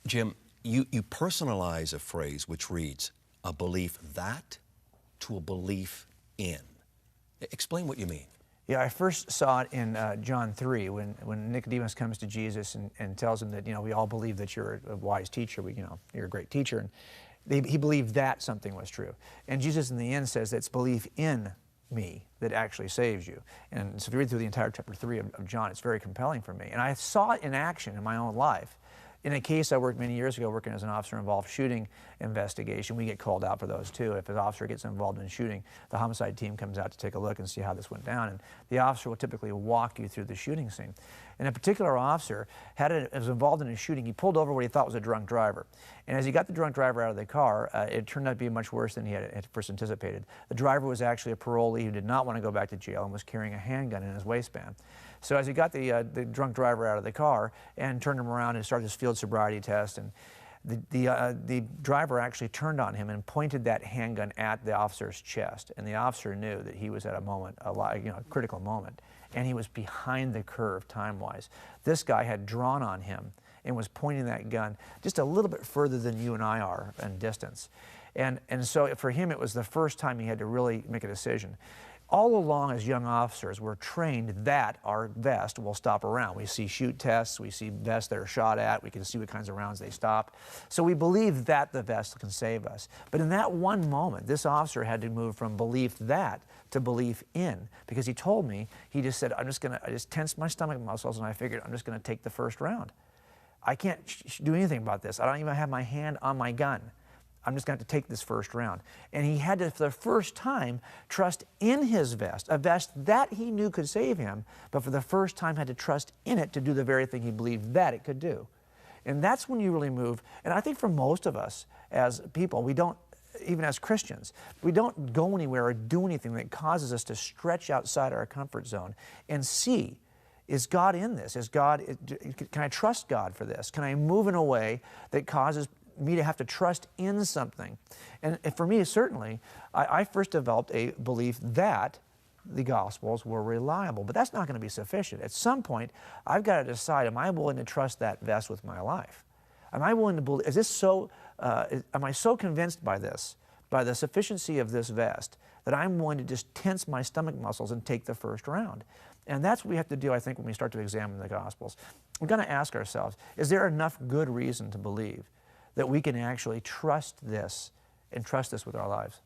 Jim, you personalize a phrase which reads, a belief that to a belief in. Explain what you mean. Yeah, I first saw it in John 3 when Nicodemus comes to Jesus and tells him that, we all believe that you're a wise teacher, you're a great teacher. And he believed that something was true. And Jesus in the end says it's belief in me that actually saves you. And so if you read through the entire chapter 3 of John, it's very compelling for me. And I saw it in action in my own life. In a case I worked many years ago working as an officer-involved shooting investigation, we get called out for those too. If an officer gets involved in shooting, the homicide team comes out to take a look and see how this went down. And the officer will typically walk you through the shooting scene. And a particular officer was involved in a shooting. He pulled over what he thought was a drunk driver. And as he got the drunk driver out of the car, it turned out to be much worse than he had first anticipated. The driver was actually a parolee who did not want to go back to jail and was carrying a handgun in his waistband. So as he got the drunk driver out of the car and turned him around and started his field sobriety test, and the driver actually turned on him and pointed that handgun at the officer's chest. And the officer knew that he was at a critical moment, and he was behind the curve time-wise. This guy had drawn on him and was pointing that gun just a little bit further than you and I are in distance. And so for him, it was the first time he had to really make a decision. All along as young officers, we're trained that our vest will stop around. We see shoot tests, we see vests that are shot at, we can see what kinds of rounds they stop. So we believe that the vest can save us. But in that one moment, this officer had to move from belief that to belief in, because he told me, he just said, I just tensed my stomach muscles and I figured I'm just gonna take the first round. I can't do anything about this. I don't even have my hand on my gun. I'm just going to take this first round. And he had to, for the first time, trust in his vest, a vest that he knew could save him, but for the first time had to trust in it to do the very thing he believed that it could do. And that's when you really move. And I think for most of us as people, we don't, even as Christians, we don't go anywhere or do anything that causes us to stretch outside our comfort zone and see, is God in this? Can I trust God for this? Can I move in a way that causes me to have to trust in something? And for me, certainly, I first developed a belief that the Gospels were reliable, but that's not going to be sufficient. At some point, I've got to decide, am I willing to trust that vest with my life? Am I willing to believe, am I so convinced by this, by the sufficiency of this vest, that I'm willing to just tense my stomach muscles and take the first round? And that's what we have to do, I think, when we start to examine the Gospels. We're going to ask ourselves, is there enough good reason to believe that we can actually trust this and trust this with our lives?